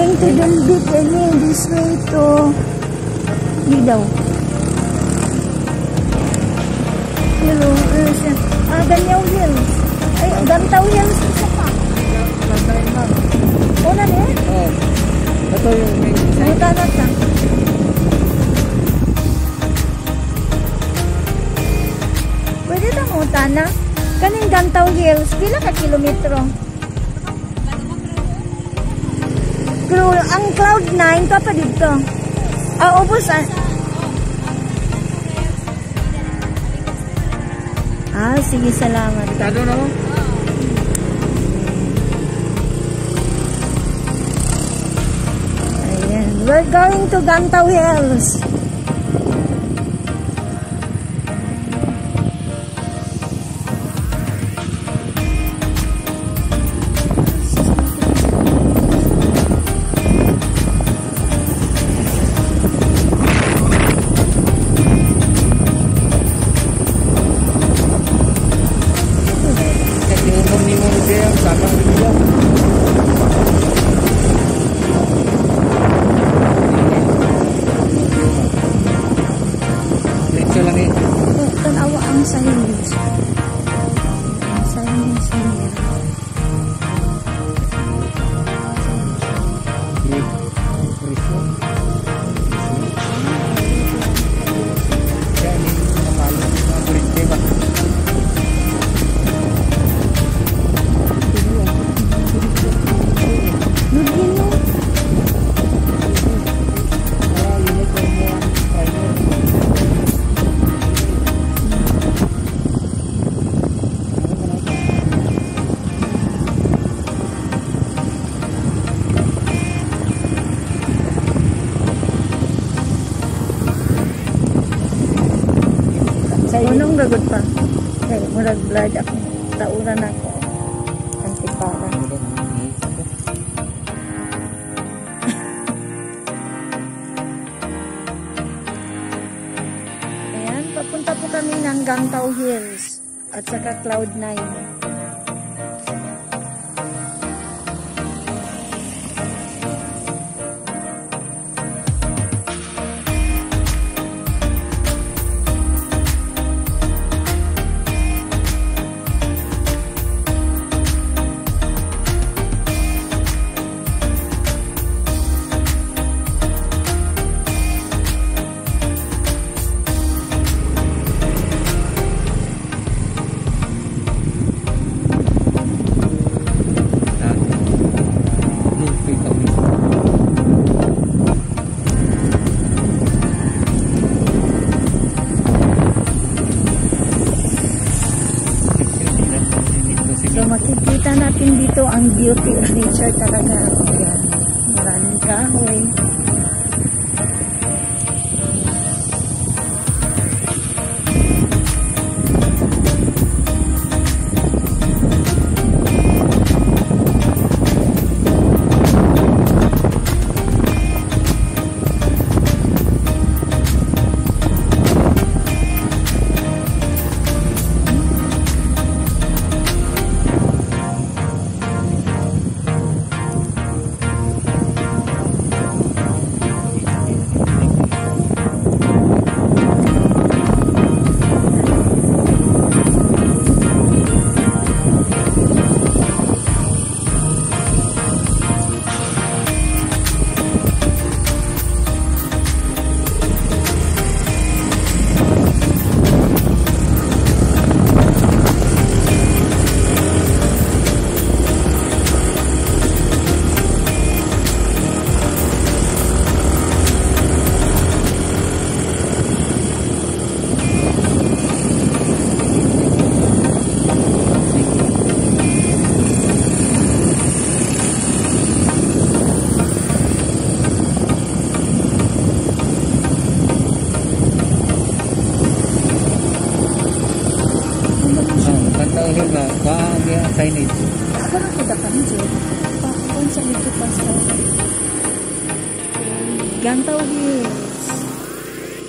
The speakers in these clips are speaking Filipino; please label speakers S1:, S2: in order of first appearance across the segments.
S1: going to Dunbit and this way to Lidaw. Hello, Ganyaw Hills. Ay, Gantaw Hills isa pa. Una niya?
S2: Oo. Ito yung main site.
S1: Mutanat lang. Pwede na mutana. Kaning Gantaw Hills, pila ka kilometro? Ang Cloud9 pa pa dito. Ubos sige, salamat.
S2: Tado na mo?
S1: Ayan. We're going to Gantaw Hills. Unong gagot pa. Kaya murag blood ako. Tauran ako. Antipara. Ayan, papunta po kami ng Gantaw Hills at saka Cloud9. So makikita natin dito ang beauty of nature talaga. Ayan. Maraming kahoy.
S2: Signage.
S1: Agad ako da kami dyan. Pakapon sa medyo pa sa Gantaw Hills.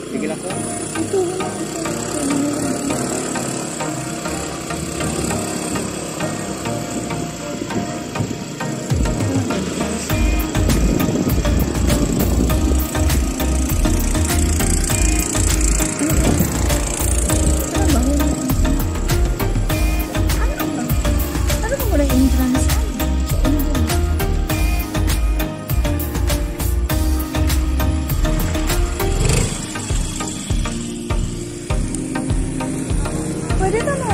S2: Sige lang ko.
S1: Ito wala.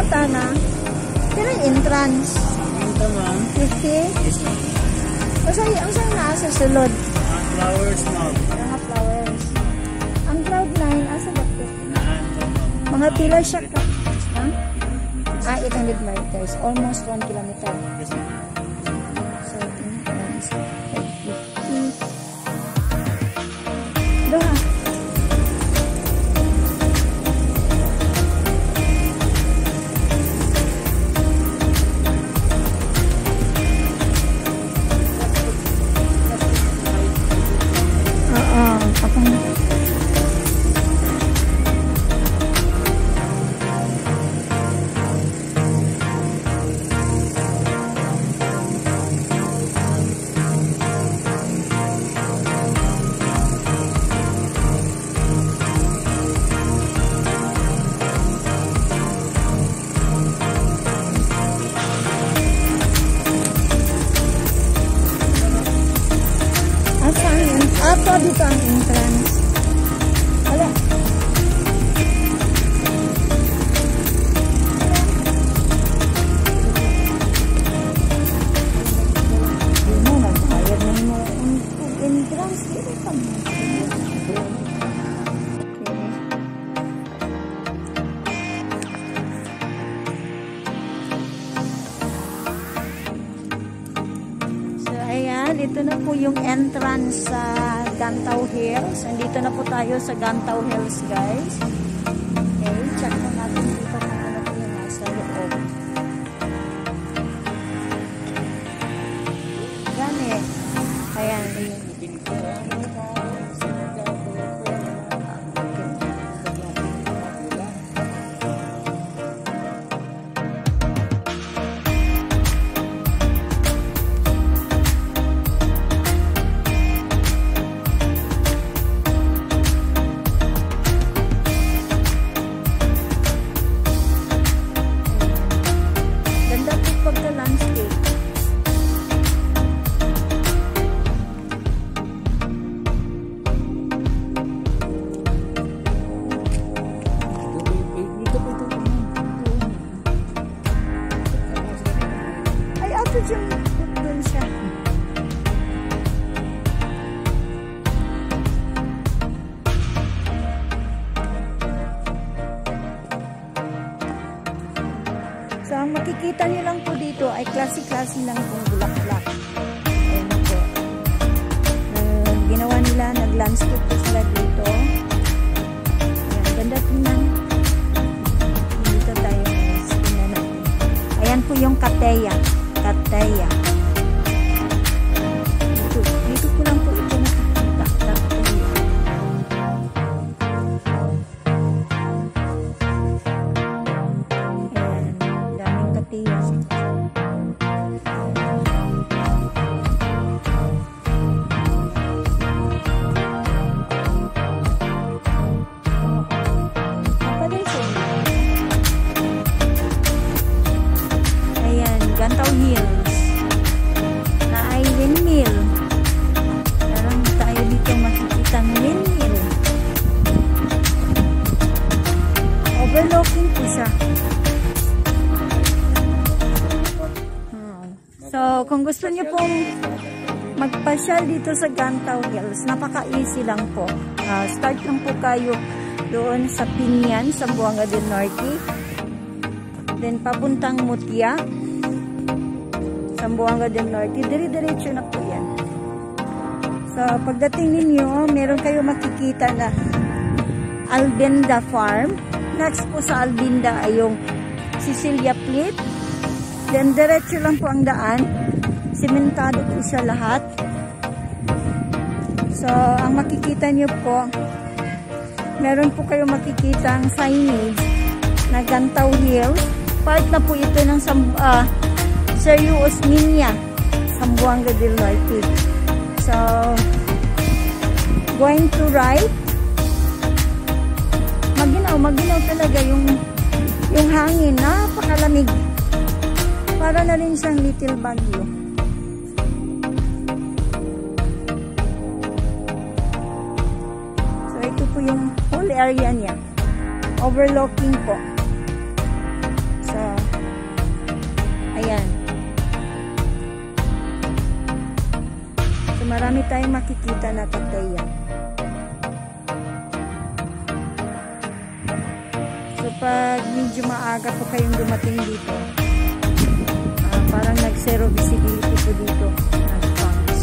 S1: Tana. Pero entrance.
S2: Ito ma'am.
S1: 50.
S2: Yes ma'am.
S1: Ang sa'yo na sa sulod.
S2: Flowers ma'am.
S1: Mga flowers. Ang Cloud9, asa bakit?
S2: Naan to ma'am.
S1: Mga pila siya ka. Ha? 800 meters. Almost 1 kilometer.
S2: Yes ma'am.
S1: So, entrance. 50. Doha. Ato dito ang entrance. Wala. Hindi mo, nagbayad na mo ang entrance. Dito pa mo. Dito na po yung entrance sa Gantao Hills. Andito na po tayo sa Gantao Hills, guys. Okay, check na natin dito kung ano po yung nasa loob. Yan eh. Ayan. Doon siya. So, ang makikita niyo lang po dito ay klase-klase lang pong bulaklak. Ayan po. Ginawa nila, nag-landscape po sila dito. Ayan, ganda tingnan. Dito tayo. Tingnan natin. Ayan po yung Kateya. Kateya. Dito ko lang po ito nakikita. Ayan, daming Kateya. Ayan, Gantao Hills. Na ay windmill. Parang tayo dito makikita ng windmill. Overlooking po siya. So, kung gusto niyo pong magpasyal dito sa Gantao Hills, napaka-easy lang po. Start lang po kayo doon sa Pinyan, sa Buanga del Norte. Then, papuntang Mutya. Sambuanga del Norte. Dire-diretso na po yan. So, pagdating ninyo, meron kayo makikita na Albinda Farm. Next po sa Albinda ay yung Cecilia Plit. Then, diretso lang po ang daan. Simentado po siya lahat. So, ang makikita nyo po, meron po kayo makikita ang signage na Gantao Hills. Part na po ito ng Sergio Osmeña, Sambuanga del Norte. So, going to right. Maginaw talaga yung hangin. Napakalamig. Para na rin siyang little Baguio. So, ito po yung whole area niya. Overlooking po. So, Ayan. So, marami tayong makikita na Pattaya. So, pag medyo maaga po kayong dumating dito, parang nag-zero visibility po dito. Nag-funds.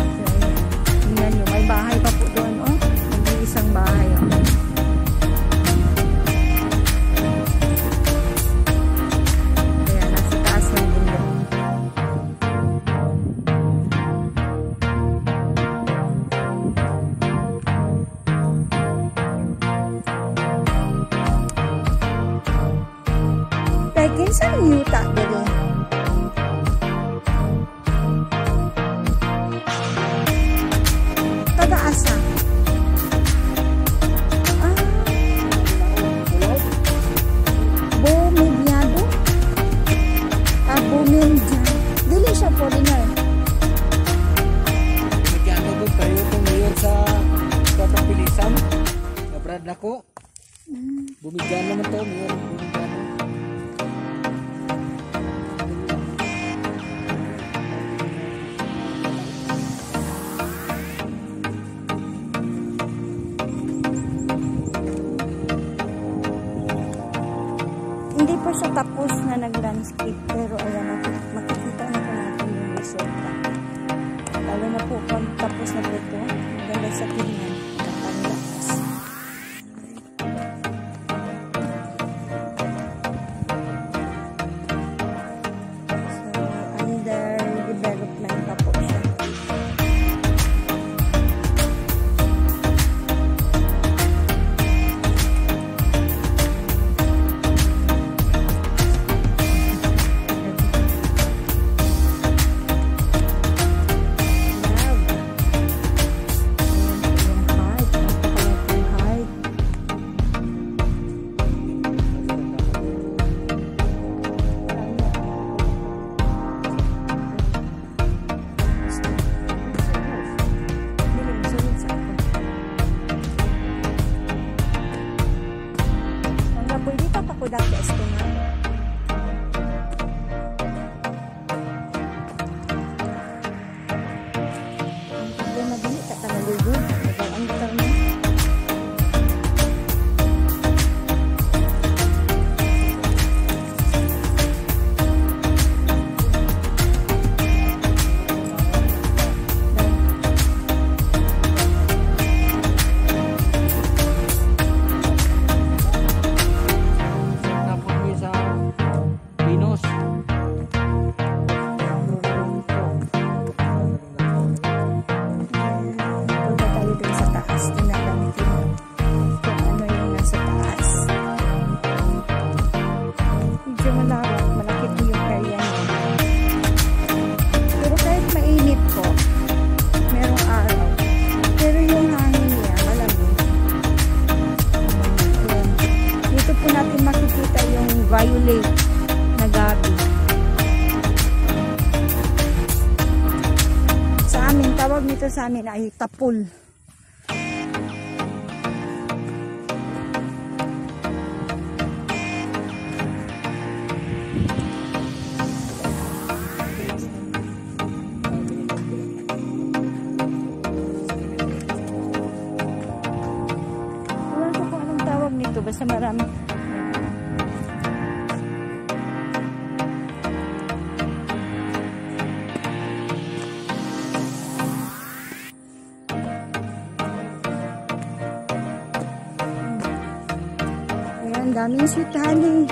S1: So, ayan. Tingnan nyo, may bahay pa po doon, oh. May isang bahay, oh. Ayan, nasa taas ng bundok. Kinsa ang yuta dito? Taga-asa? Bumibyado? Bumibyado. Dili siya po rin nga.
S2: Bumibyado po kayo itong ngayon sa kapilisan. Kabrad na ko. Bumibyado naman ito. Bumibyado.
S1: Hindi po siya tapos na nag-landscape, pero ayan, makikita na po natin yung resort. Lalo na po pag tapos na po ito, maganda sa tingnan, nakapalakas. So, under development pa po siya. Violet na gabi. Sa amin, tawag nito sa amin ay tapul. Wala ko kung anong tawag nito, basta marami. Daming sweet honey.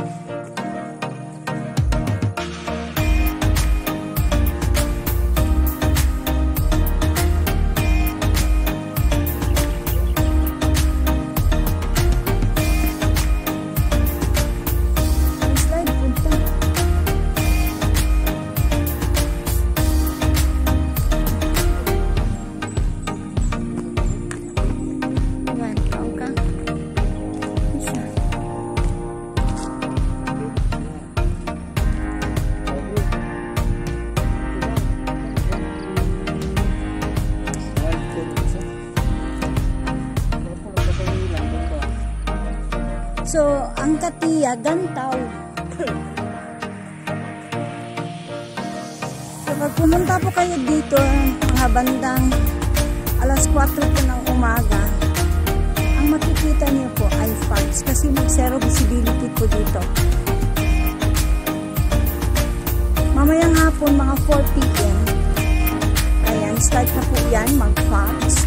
S1: So, ang Katiya, Gantaw. So, pag pumunta po kayo dito, mga bandang alas 4 po ng umaga, ang makikita niyo po ay fogs kasi mag-zero visibility po dito. Mamayang hapon, mga 4 p.m. Ayan, start na po yan, mag-fogs.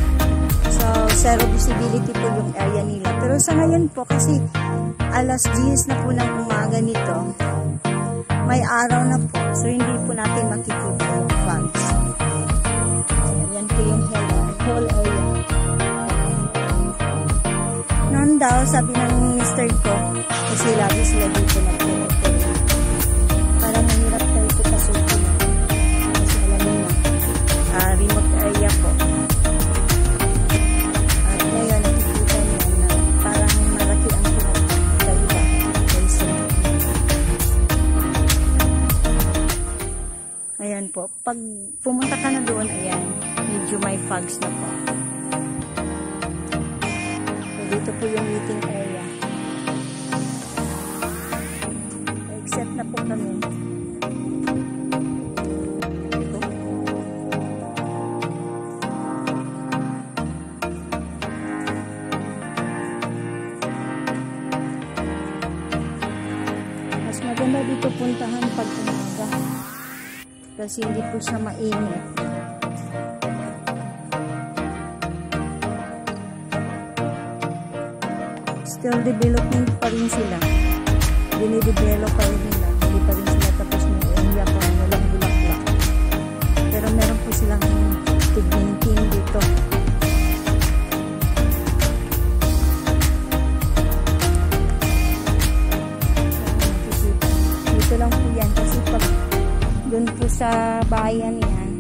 S1: So, zero visibility po yung area nila. Pero sa ngayon po, kasi alas 10 na po ng umaga nito, may araw na po. So, hindi po natin makikita yung fogs. Ayan po yung whole area. Noon daw, sabi ng minister ko, kasi lagi sila dito na po. Parang mahirap tayo po pasukin. Kasi alam mo na, remote area po. At ngayon, nakikita niyo na parang malaki ang pinagkaiba. Ayan po. Pag pumunta ka na doon, ayan, medyo may fogs na po. So, dito po yung meeting area. Except na po kami. Ito. Mas maganda dito puntahan pag umaga. Kasi hindi po siya mainit. Still developing pa rin sila. Dinidevelop pa rin nila. Hindi pa rin sila tapos ng area pa rin walang bulaklak. Pero meron po silang tigninting dito. Dito lang po yan. Kasi pag doon po sa bayan yan,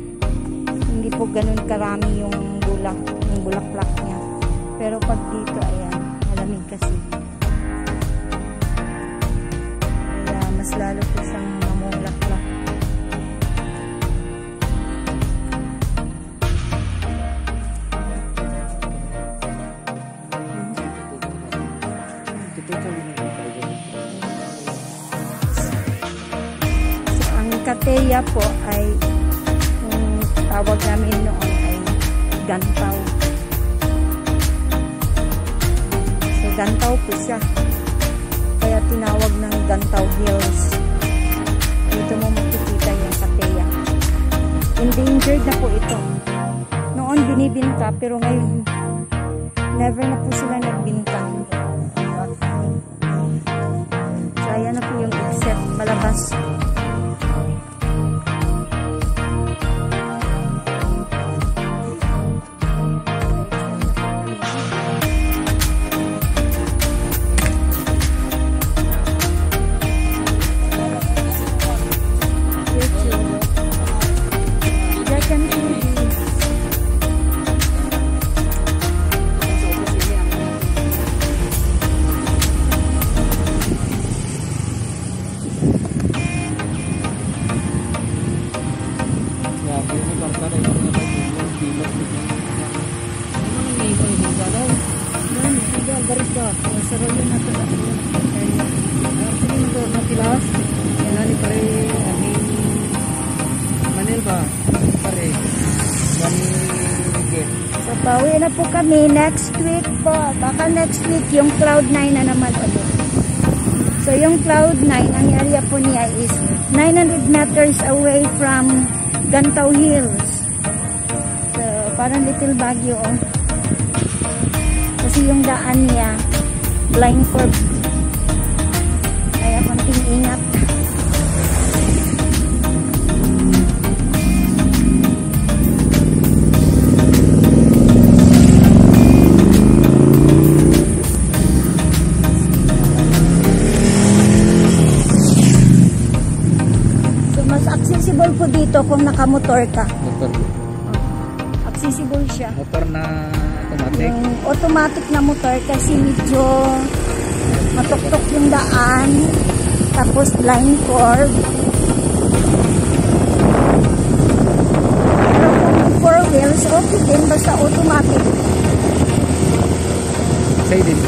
S1: hindi po ganun karami yung bulaklak niya. Pero pag dito, ayan, malamig kasi. Kaya mas lalo po siyang mamulaklak. So, ang Katiya po ay, yung tawag namin noon ay Gantaw. Gantaw po siya. Kaya tinawag ng Gantaw Hills. Dito mo makikita yung Katiya. Endangered na po ito. Noon binibinta pero ngayon never na po sila nagbinta. So ayan na po yung except malabas. So, pauwi na po kami next week po. Baka next week yung Cloud 9 na naman ulit. So, yung Cloud 9, ang area po niya is 900 meters away from Gantaw Hills. So, parang Little Baguio, oh. Kasi yung daan niya, blind curve. Kaya konting ingat. Accessible po dito kung nakamotor ka.
S2: Motor.
S1: Accessible siya.
S2: Motor na automatic.
S1: Yung automatic na motor kasi medyo matuktok yung daan. Tapos blind curve. Pero kung 4 wheels, okay din. Basta automatic.
S2: Say din.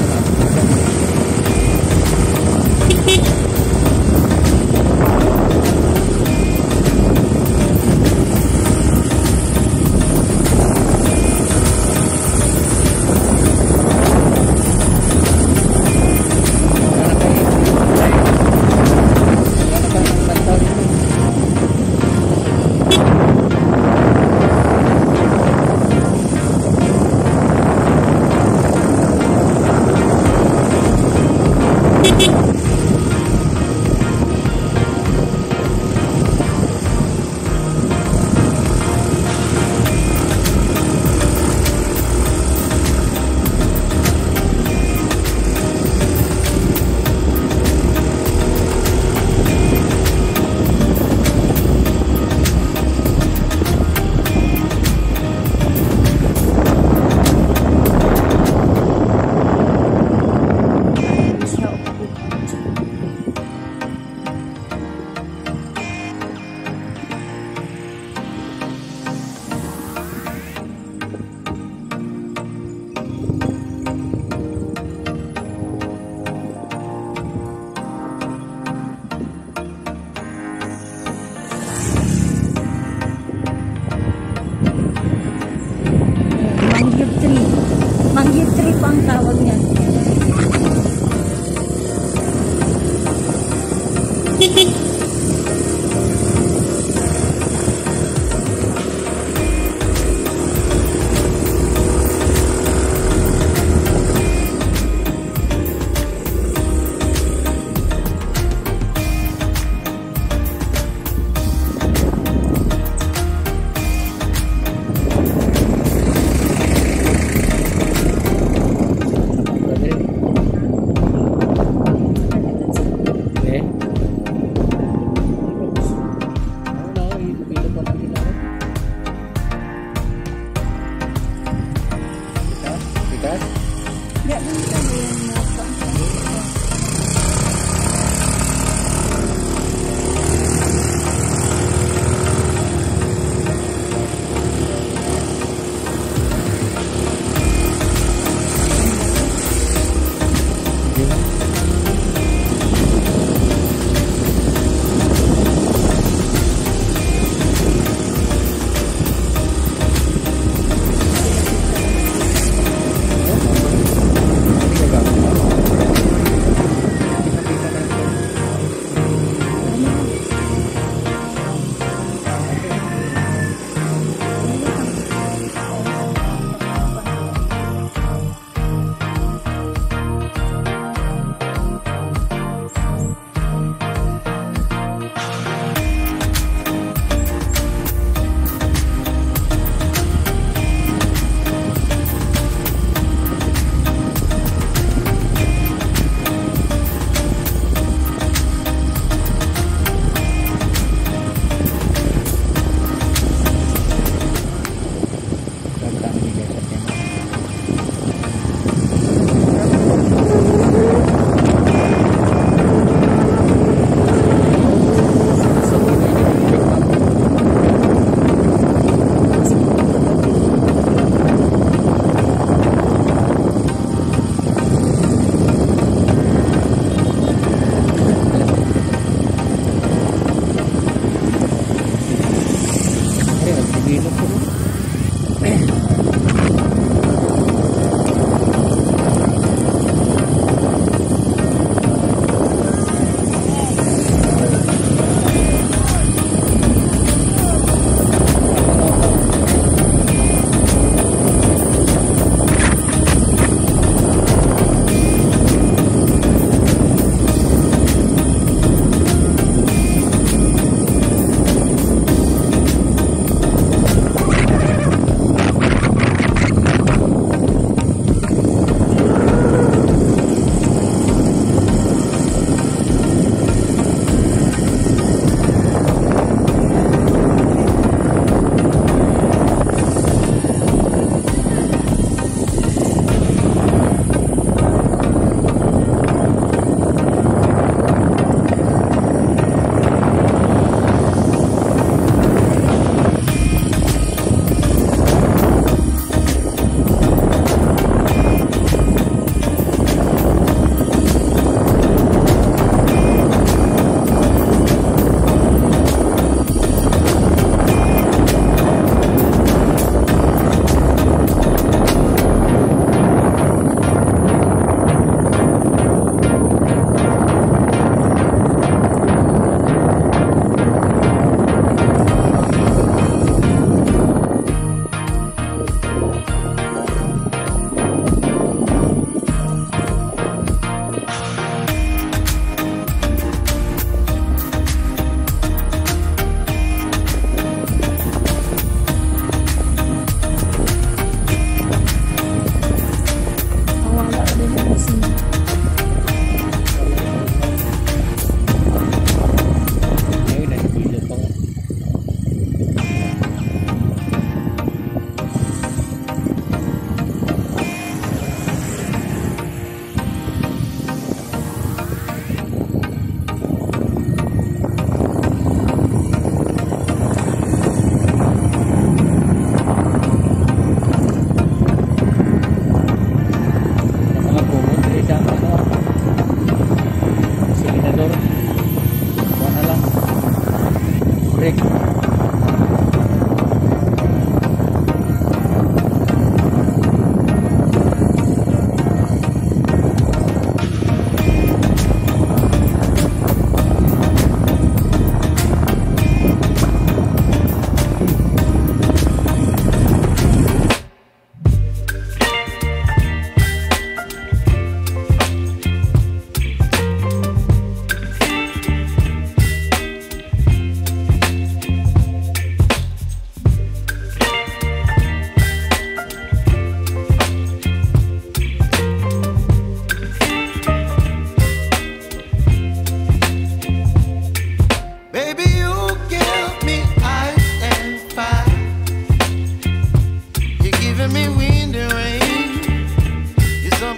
S1: ang tawag niyan.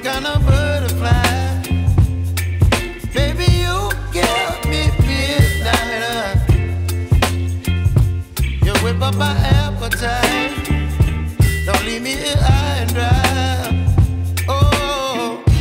S3: some kind of butterfly. Baby, you give me midnight. You whip up my appetite. Don't leave me here.